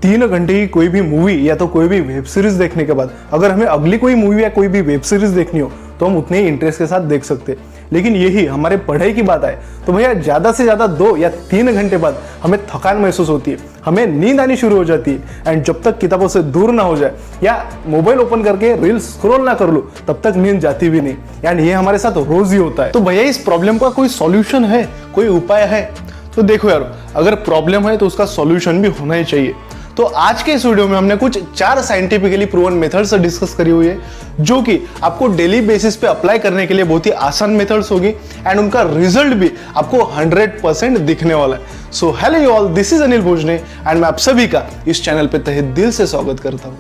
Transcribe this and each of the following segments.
3 घंटे की कोई भी मूवी या तो कोई भी वेब सीरीज देखने के बाद अगर हमें अगली कोई मूवी या कोई भी वेब सीरीज देखनी हो तो हम उतने ही इंटरेस्ट के साथ देख सकते हैं। लेकिन यही हमारे पढ़ाई की बात आए तो भैया ज़्यादा से ज़्यादा 2 या 3 घंटे बाद हमें थकान महसूस होती है, हमें नींद आनी शुरू हो जाती है। एंड जब तक किताबों से दूर ना हो जाए या मोबाइल ओपन करके रील स्क्रॉल ना कर लूँ तब तक नींद जाती भी नहीं। एंड ये हमारे साथ रोज ही होता है। तो भैया इस प्रॉब्लम का कोई सॉल्यूशन है, कोई उपाय है? तो देखो यार, अगर प्रॉब्लम है तो उसका सॉल्यूशन भी होना ही चाहिए। तो आज के इस वीडियो में हमने कुछ 4 साइंटिफिकली प्रूवन मेथड्स डिस्कस करी हुई है जो कि आपको डेली बेसिस पे अप्लाई करने के लिए बहुत ही आसान मेथड्स होगी एंड उनका रिजल्ट भी आपको 100% दिखने वाला है। So hello you all, this is Anil भोजने एंड मैं आप सभी का इस चैनल पे तहे दिल से स्वागत करता हूँ।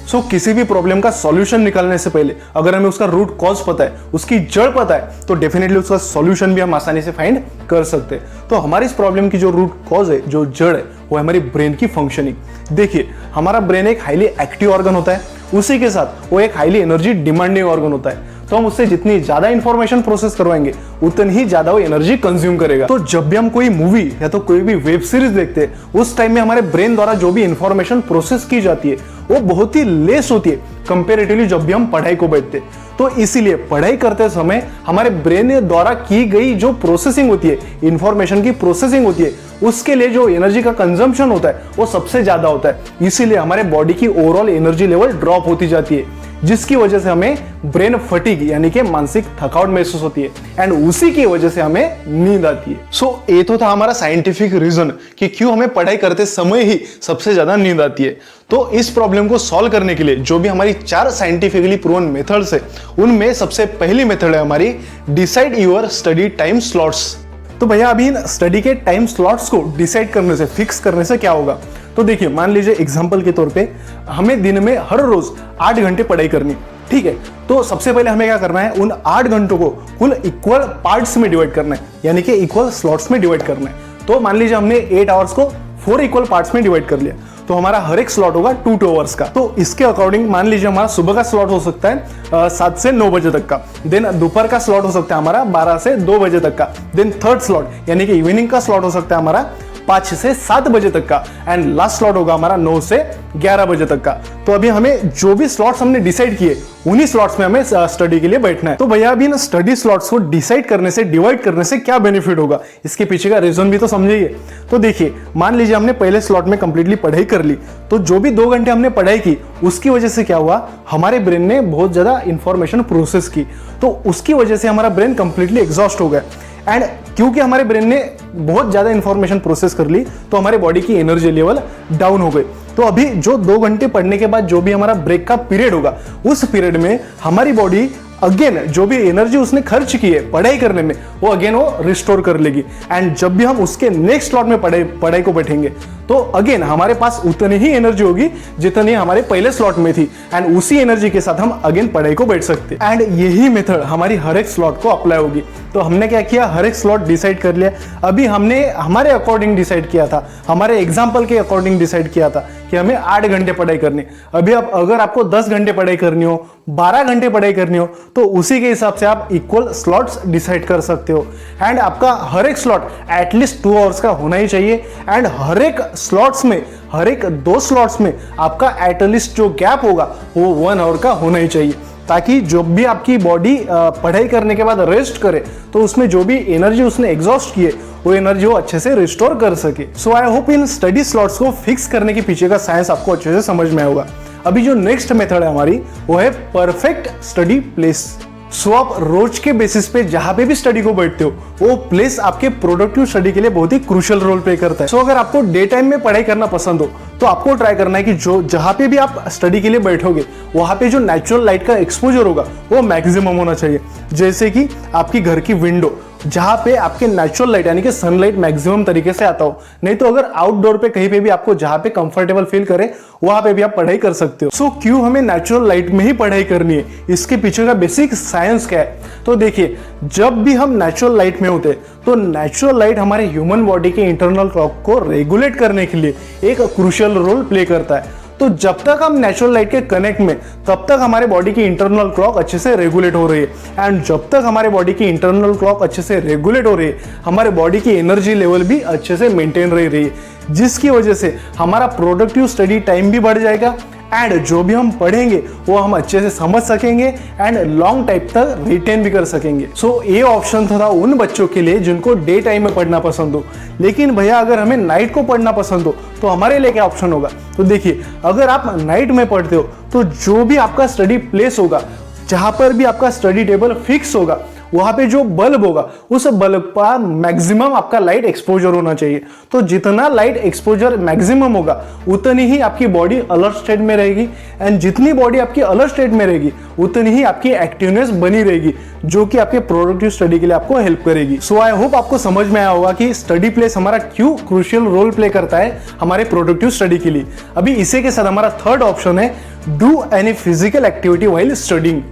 सो किसी भी प्रॉब्लम का सॉल्यूशन निकालने से पहले अगर हमें उसका रूट कॉज पता है, उसकी जड़ पता है, तो डेफिनेटली उसका सॉल्यूशन भी हम आसानी से फाइंड कर सकते हैं। तो हमारी इस प्रॉब्लम की जो रूट कॉज है, जो जड़ है, वो है हमारी ब्रेन की फंक्शनिंग। देखिए, हमारा ब्रेन एक हाईली एक्टिव ऑर्गन होता है, उसी के साथ वो एक हाईली एनर्जी डिमांडिंग ऑर्गन होता है। तो हम उससे जितनी ज्यादा इंफॉर्मेशन प्रोसेस करवाएंगे उतनी ही ज्यादा वो एनर्जी कंज्यूम करेगा। तो जब भी हम कोई मूवी या तो कोई भी वेब सीरीज देखते हैं उस टाइम में हमारे ब्रेन द्वारा जो भी इंफॉर्मेशन प्रोसेस की जाती है वो बहुत ही लेस होती है कंपेरेटिवली जब भी हम पढ़ाई को बैठते हैं। तो इसीलिए पढ़ाई करते समय हमारे ब्रेन द्वारा की गई जो प्रोसेसिंग होती है, इंफॉर्मेशन की प्रोसेसिंग होती है, उसके लिए जो एनर्जी का कंजम्पशन होता है वो सबसे ज्यादा होता है। इसीलिए हमारे बॉडी की ओवरऑल एनर्जी लेवल ड्रॉप होती जाती है, जिसकी वजह से हमें ब्रेन फटीग यानी कि मानसिक थकावट महसूस होती है एंड उसी की वजह से हमें नींद आती है। सो ये तो था हमारा साइंटिफिक रीजन कि क्यों हमें पढ़ाई करते समय ही सबसे ज्यादा नींद आती है। तो इस प्रॉब्लम को सॉल्व करने के लिए जो भी हमारी 4 साइंटिफिकली प्रूवन मेथड्स है उनमें सबसे पहली मेथड है हमारी decide your study time slots. तो भैया अभी इन स्टडी के टाइम स्लॉट्स को डिसाइड करने से, फिक्स करने से क्या होगा? तो देखिए, मान लीजिए एग्जांपल के तौर पे हमें दिन में हर रोज 8 घंटे पढ़ाई करनी, ठीक है। तो सबसे पहले हमें क्या करना है, उन 8 घंटों को कुल इक्वल पार्ट्स में डिवाइड करना है, यानी कि इक्वल स्लॉट्स में डिवाइड करना है। तो मान लीजिए हमने 8 आवर्स को 4 इक्वल पार्ट्स में डिवाइड कर लिया, तो हमारा हर एक स्लॉट होगा 2 आवर्स का। तो इसके अकॉर्डिंग मान लीजिए हमारा सुबह का स्लॉट हो सकता है 7 से 9 बजे तक का, देन दोपहर का स्लॉट हो सकता है हमारा 12 से 2 बजे तक का, देन थर्ड स्लॉट यानी कि इवनिंग का स्लॉट हो सकता है हमारा 5 से 7 बजे तक का, एंड लास्ट स्लॉट होगा हमारा 9 से 11 बजे तक का। तो अभी हमें जो भी स्लॉट्स हमने डिसाइड किए उन्हीं स्लॉट्स में हमें स्टडी के लिए बैठना है। तो भैया अभी इन स्टडी स्लॉट्स को डिसाइड करने से, डिवाइड करने से क्या बेनिफिट होगा, इसके पीछे का रीजन भी तो समझिए। तो देखिए, मान लीजिए हमने पहले स्लॉट में कंप्लीटली पढ़ाई कर ली, तो जो भी 2 घंटे हमने पढ़ाई की उसकी वजह से क्या हुआ, हमारे ब्रेन ने बहुत ज्यादा इंफॉर्मेशन प्रोसेस की, तो उसकी वजह से हमारा ब्रेन कंप्लीटली एग्जॉस्ट हो गया। एंड क्योंकि हमारे ब्रेन ने बहुत ज्यादा इंफॉर्मेशन प्रोसेस कर ली तो हमारे बॉडी की एनर्जी लेवल डाउन हो गई। तो अभी जो 2 घंटे पढ़ने के बाद जो भी हमारा ब्रेक का पीरियड होगा उस पीरियड में हमारी बॉडी अगेन जो भी एनर्जी उसने खर्च की है पढ़ाई करने में वो अगेन वो रिस्टोर कर लेगी। एंड जब भी हम उसके नेक्स्ट स्लॉट में पढ़ाई को बैठेंगे तो अगेन हमारे पास उतनी ही एनर्जी होगी जितनी हमारे पहले स्लॉट में थी, एंड उसी एनर्जी के साथ हम अगेन पढ़ाई को बैठ सकते हैं। एंड यही मेथड हमारी हर एक स्लॉट को अप्लाई होगी। तो हमने क्या किया, हर एक स्लॉट डिसाइड कर लिया। अभी हमने हमारे अकॉर्डिंग डिसाइड किया था, हमारे एग्जाम्पल के अकॉर्डिंग डिसाइड किया था कि हमें 8 घंटे पढ़ाई करनी। अभी आप अगर आपको 10 घंटे पढ़ाई करनी हो, 12 घंटे पढ़ाई करनी हो, तो उसी के हिसाब से आप इक्वल स्लॉट्स डिसाइड कर सकते हो। एंड आपका हर एक स्लॉट एटलीस्ट 2 आवर्स का होना ही चाहिए, एंड हर एक स्लॉट्स में, हर एक 2 स्लॉट्स में आपका एटलीस्ट जो गैप होगा वो 1 आवर का होना ही चाहिए, ताकि जब भी आपकी बॉडी पढ़ाई करने के बाद रेस्ट करे तो उसमें जो भी एनर्जी उसने एग्जॉस्ट की है वो एनर्जी वो अच्छे से रिस्टोर कर सके। So I hope in study slots को फिक्स करने के पीछे का साइंस आपको अच्छे से समझ में आएगा। अभी जो नेक्स्ट मेथड है हमारी वो है परफेक्ट स्टडी प्लेस। सो आप रोज के बेसिस पे जहां पे भी स्टडी को बैठते हो वो प्लेस आपके प्रोडक्टिव स्टडी के लिए बहुत ही क्रूशियल रोल प्ले करता है। सो अगर आपको डे टाइम में पढ़ाई करना पसंद हो तो आपको ट्राई करना है कि जो जहां पे भी आप स्टडी के लिए बैठोगे वहां पे जो नेचुरल लाइट का एक्सपोजर होगा वो मैक्सिमम होना चाहिए। जैसे कि आपकी घर की विंडो जहां पे आपके नेचुरल लाइट यानी कि सनलाइट मैक्सिमम तरीके से आता हो, नहीं तो अगर आउटडोर पे कहीं पे भी आपको जहां पे कंफर्टेबल फील करे वहां पे भी आप पढ़ाई कर सकते हो। सो क्यों हमें नेचुरल लाइट में ही पढ़ाई करनी है, इसके पीछे का बेसिक साइंस क्या है? तो देखिए, जब भी हम नेचुरल लाइट में होते हैं तो नेचुरल लाइट हमारे ह्यूमन बॉडी के इंटरनल क्लॉक को रेगुलेट करने के लिए एक क्रूशियल रोल प्ले करता है। तो जब तक हम नेचुरल लाइट के कनेक्ट में तब तक हमारे बॉडी की इंटरनल क्लॉक अच्छे से रेगुलेट हो रही है, एंड जब तक हमारे बॉडी की इंटरनल क्लॉक अच्छे से रेगुलेट हो रही है हमारे बॉडी की एनर्जी लेवल भी अच्छे से मेंटेन रह रही है, जिसकी वजह से हमारा प्रोडक्टिव स्टडी टाइम भी बढ़ जाएगा एंड जो भी हम पढ़ेंगे वो हम अच्छे से समझ सकेंगे एंड लॉन्ग टाइम तक रिटेन भी कर सकेंगे। सो ये ऑप्शन था उन बच्चों के लिए जिनको डे टाइम में पढ़ना पसंद हो। लेकिन भैया अगर हमें नाइट को पढ़ना पसंद हो तो हमारे लिए क्या ऑप्शन होगा? तो देखिए, अगर आप नाइट में पढ़ते हो तो जो भी आपका स्टडी प्लेस होगा, जहां पर भी आपका स्टडी टेबल फिक्स होगा, वहां पे जो बल्ब होगा उस बल्ब पर मैक्सिमम आपका लाइट एक्सपोजर होना चाहिए। तो जितना लाइट एक्सपोजर मैक्सिमम होगा उतनी ही आपकी बॉडी अलर्ट स्टेट में रहेगी एंड जितनी बॉडी आपकी अलर्ट स्टेट में रहेगी उतनी ही आपकी एक्टिवनेस बनी रहेगी, जो कि आपके प्रोडक्टिव स्टडी के लिए आपको हेल्प करेगी। सो आई होप आपको समझ में आया होगा कि स्टडी प्लेस हमारा क्यों क्रूशियल रोल प्ले करता है हमारे प्रोडक्टिव स्टडी के लिए। अभी इसी के साथ हमारा थर्ड ऑप्शन है do any physical activity while studying.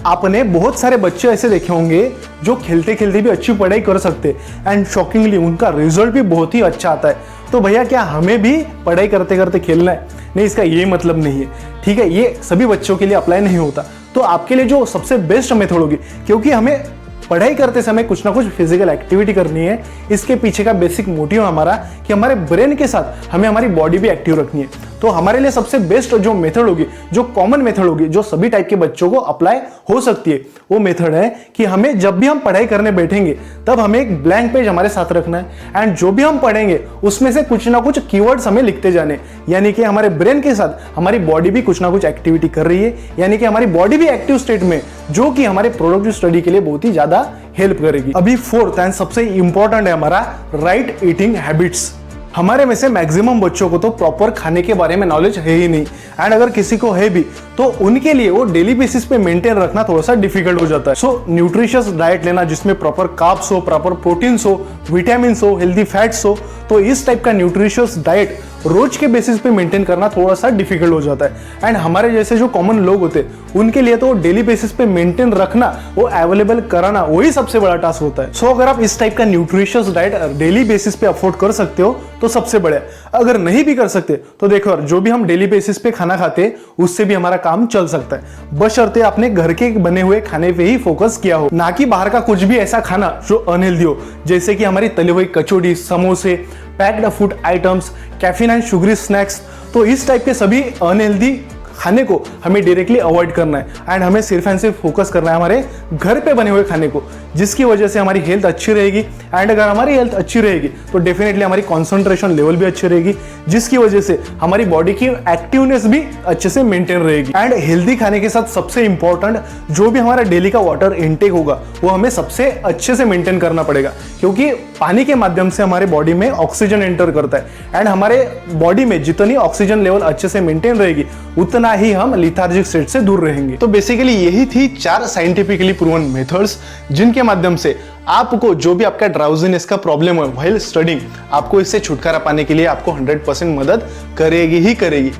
आपने बहुत सारे बच्चे ऐसे देखे होंगे जो खेलते खेलते भी अच्छी पढ़ाई कर सकते एंड शॉकिंगली उनका रिजल्ट भी बहुत ही अच्छा आता है। तो भैया क्या हमें भी पढ़ाई करते करते खेलना है? नहीं, इसका ये मतलब नहीं है, ठीक है। ये सभी बच्चों के लिए अप्लाई नहीं होता। तो आपके लिए जो सबसे बेस्ट मेथड होगी, क्योंकि हमें पढ़ाई करते समय कुछ ना कुछ फिजिकल एक्टिविटी करनी है, इसके पीछे का बेसिक मोटिव हमारा कि हमारे ब्रेन के साथ हमें हमारी बॉडी भी एक्टिव रखनी है। तो हमारे लिए सबसे बेस्ट जो मेथड होगी, जो कॉमन मेथड होगी, जो सभी टाइप के बच्चों को अप्लाई हो सकती है, वो मेथड है कि हमें जब भी हम पढ़ाई करने बैठेंगे तब हमें एक ब्लैंक पेज हमारे साथ रखना है एंड जो भी हम पढ़ेंगे उसमें से कुछ ना कुछ कीवर्ड्स हमें लिखते जाने। यानी कि हमारे ब्रेन के साथ हमारी बॉडी भी कुछ ना कुछ एक्टिविटी कर रही है, यानी कि हमारी बॉडी भी एक्टिव स्टेट में, जो कि हमारे प्रोडक्टिव स्टडी के लिए बहुत ही ज्यादा हेल्प करेगी। अभी फोर्थ एंड सबसे इंपॉर्टेंट है हमारा राइट ईटिंग हैबिट्स। हमारे में से मैक्सिमम बच्चों को तो प्रॉपर खाने के बारे में नॉलेज है ही नहीं एंड अगर किसी को है भी तो उनके लिए वो डेली बेसिस पे मेंटेन रखना थोड़ा सा डिफिकल्ट हो जाता है। सो न्यूट्रिशियस डाइट लेना जिसमें प्रॉपर कार्ब्स हो, प्रॉपर प्रोटीन्स हो, विटामिन्स हो, हेल्दी फैट्स हो, तो इस टाइप का न्यूट्रिशियस डाइट रोज के बेसिस पे मेंटेन करना थोड़ा सा डिफिकल्ट हो जाता है एंड हमारे जैसे जो कॉमन लोग होते हैं उनके लिए तो डेली बेसिस पे मेंटेन रखना, वो अवेलेबल कराना, वही सबसे बड़ा टास्क होता है। सो अगर आप इस टाइप का न्यूट्रिशियस डाइट डेली बेसिस पे अफोर्ड कर सकते हो तो सबसे बढ़िया। अगर नहीं भी कर सकते तो देखो, जो भी हम डेली बेसिस पे खाना खाते हैं उससे भी हमारा काम चल सकता है, बशर्ते आपने घर के बने हुए खाने पे ही फोकस किया हो, ना कि बाहर का कुछ भी ऐसा खाना जो अनहेल्दी हो, जैसे कि हमारी तली हुई कचौड़ी, समोसे, packed food items, caffeine and sugary snacks. तो इस टाइप के सभी अनहेल्दी खाने को हमें डायरेक्टली अवॉइड करना है एंड हमें सिर्फ एंड सिर्फ फोकस करना है हमारे घर पे बने हुए खाने को, जिसकी वजह से हमारी हेल्थ अच्छी रहेगी एंड अगर हमारी हेल्थ अच्छी रहेगी तो डेफिनेटली हमारी कंसंट्रेशन लेवल भी अच्छी रहेगी, जिसकी वजह से हमारी बॉडी की एक्टिवनेस भी अच्छे से मेंटेन रहेगी। एंड हेल्दी खाने के साथ सबसे इंपॉर्टेंट जो भी हमारा डेली का वाटर इनटेक होगा वो हमें सबसे अच्छे से मेंटेन करना पड़ेगा, क्योंकि पानी के माध्यम से हमारे बॉडी में ऑक्सीजन एंटर करता है एंड हमारे बॉडी में जितनी ऑक्सीजन लेवल अच्छे से मेंटेन रहेगी उतना ही हम लिथार्जिक स्टेट से दूर रहेंगे। तो बेसिकली यही थी 4 साइंटिफिकली प्रूवन मेथड्स जिनके माध्यम से आपको जो भी आपका ड्राउजीनेस का प्रॉब्लम है व्हाइल स्टडिंग, आपको इससे छुटकारा पाने के लिए आपको 100% मदद करेगी ही करेगी।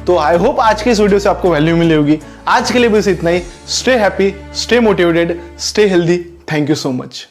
तो आई होप आज के इस वीडियो से आपको वैल्यू मिली होगी। आज के लिए बस इतना ही। Stay happy, stay motivated, stay healthy. Thank you so much.